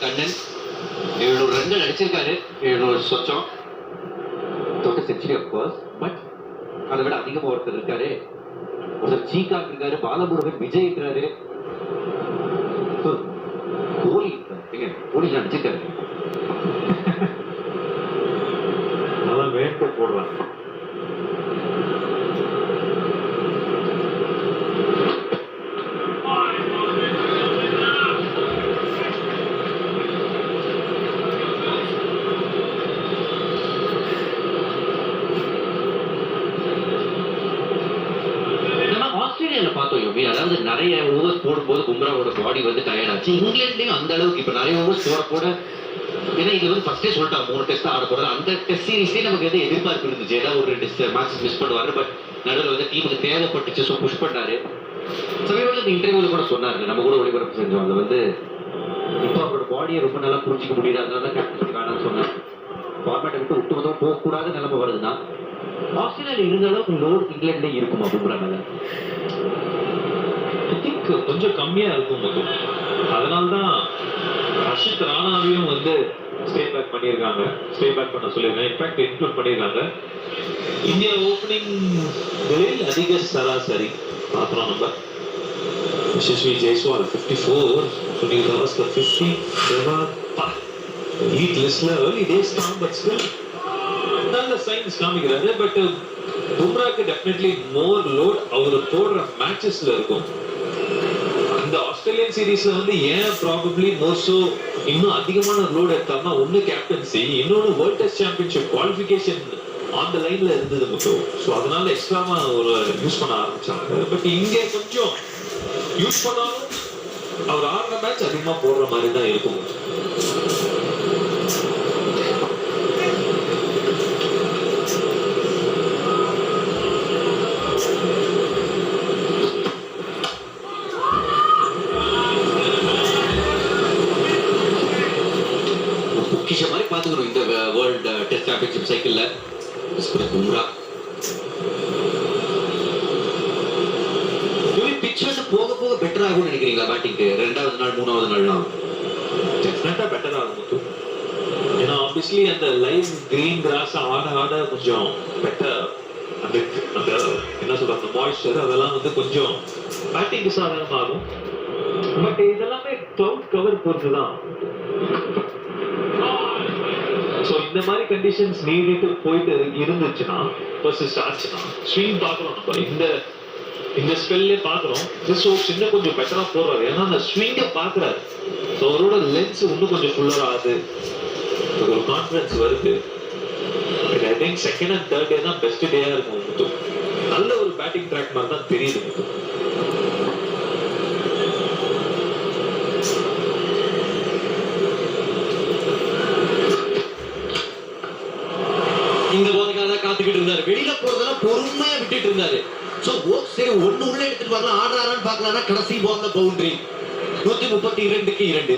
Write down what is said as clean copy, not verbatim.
கண்ணன் 700 ரன்கள் அடிச்சிருக்காரு, 700 சொச்சம் தொட்ட செஞ்சுரி அப்கோர்ஸ். பட் அதை விட அதிகமா ஒருத்தர் இருக்காரு, ஒருத்தர் சீகாக் இருக்காரு, பாலமுருகன், விஜய் இருக்கிறாரு, கோலி இருக்காரு. எங்க கோலி அடிச்சிருக்காரு, அதான் வேட்டை போடுறாங்க. ஆஸ்திரேலியால பார்த்தோம் யோகி, அதாவது நிறைய ஓவர்ஸ் போடும்போது பும்ராவோட பாடி வந்து டயர்ட் ஆச்சு. இங்கிலாந்துலயும் அந்த அளவுக்கு இப்ப நிறைய ஓவர்ஸ் போட ஏன்னா இது வந்து ஃபர்ஸ்டே சொல்லிட்டாங்க 3 டெஸ்ட் ஆட போறது. அந்த டெஸ்ட் சீரீஸ்லயே நமக்கு எது எதிர்பார்ப்பு இருந்துச்சு, ஏதாவது ஒரு 2 மேட்ச் மிஸ் பண்ணுவாரு. பட் நடுவில் வந்து டீமுக்கு தேவைப்பட்டுச்சு, ஸோ புஷ் பண்ணாரு. சமீபத்தில் இந்த இன்டர்வியூல கூட சொன்னாரு, நம்ம கூட ஒளிபரப்பு செஞ்சோம், அது வந்து இப்போ அவரோட பாடியை ரொம்ப நல்லா புரிஞ்சிக்க முடியுது, அதனால தான் கேப்டன்சி காணான்னு சொன்னார். ஃபார்மேட்டை விட்டு ஒட்டுமொத்தம் போகக்கூடாத நிலைமை வருதுன்னா ஆஸ்திரேலியால இருந்த அளவுக்கு லோட் இங்கிலாந்துல இருக்குமா பும்ரா மேல? ஐ திங்க் கொஞ்சம் கம்மியா இருக்கும் போதும். அதனால்தான் ஹர்ஷித் ராணாவையும் வந்து ஸ்டே பேக் பண்ணியிருக்காங்க, ஸ்டே பேக் பண்ண சொல்லியிருக்காங்க, இன்ஃபேக்ட் இன்க்ளூட் பண்ணியிருக்காங்க. இந்தியா ஓப்பனிங் அதிக சராசரி பார்க்குறோம் நம்ம. यशस्वी Jaiswal 54, Sunil Gavaskar 50, elite list level, early days strong but still நல்ல சைன்ஸ் காமிக்கிறாரு. பட் பும்ராக்கு டெஃபினெட்லி மோர் லோட் அவர் போடுற மேட்சஸ்ல இருக்கும். அந்த ஆஸ்திரேலியன் சீரீஸ்ல வந்து ஏன் ப்ராபப்ளி மோஸ்டோ இன்னும் அதிகமான லோட் எடுத்தாருன்னா, ஒன்னு கேப்டன்சி, இன்னொன்னு world test championship qualification on the லைன்ல இருந்தது மட்டும். ஸோ அதனால எக்ஸ்ட்ராவா ஒரு யூஸ் பண்ண ஆரம்பிச்சாங்க. பட் இங்கே கொஞ்சம் யூஸ் பண்ணாலும் அவர் ஆடுற மேட்ச் அதிகமா போடுற மாதிரி தான் இருக்கும். மாதிரி பாத்துக்கணும் இந்த வேர்ல்டு டெஸ்ட் சாம்பியன்ஷிப் சைக்கிள்ல பும்ரா. பிட்ச் வந்து போக போக பெட்டர் ஆகும்னு நினைக்கிறீங்களா பேட்டிங்க்கு? 2வது நாள் 3வது நாள்லாம் டெஃபினட்டா பெட்டர் ஆகும். ஏன்னா ஆப்வியஸ்லி அந்த லைவ் கிரீன் கிராஸ் ஆட கொஞ்சம் பெட்டர். அந்த என்ன சொல்ற அந்த மாய்ஸ்சர் அதெல்லாம் வந்து கொஞ்சம் பேட்டிங்க்கு சாதகமாகும். பட் இதெல்லாமே கிளவுட் கவர் பொறுத்து தான். ஸோ இந்த மாதிரி கண்டிஷன்ஸ் நீடிட்டு போயிட்டு இருந்துச்சுன்னா, பர்சிஸ்ட் ஆச்சுன்னா, ஸ்விங் பார்க்குறோம் நம்ம இந்த ஸ்பெல்லே பார்க்குறோம். ஸோ சின்ன கொஞ்சம் பெட்டரா போடுறாரு, ஏன்னா அந்த ஸ்விங்கை பார்க்குறாரு. ஸோ அவரோட லென்ஸ் இன்னும் கொஞ்சம் ஃபுல்லர் ஆகுது, ஒரு கான்ஃபிடன்ஸ் வருது. I think second and third day தான் பெஸ்ட் டேயா இருக்கும் முத்து. நல்ல ஒரு பேட்டிங் ட்ராக் மாதிரி தான் தெரியுது முத்து. இந்த போதுக்காக தான் காத்துக்கிட்டு இருந்தாரு, வெளியில போறதெல்லாம் பொறுமையா விட்டுட்டு இருந்தாரு. சோ சரி ஒண்ணு உள்ள எடுத்துட்டு வரலாம், ஆடுறாரான்னு பாக்கலாம்னா கடைசி பால்ல பவுண்டரி. 132க்கு 2.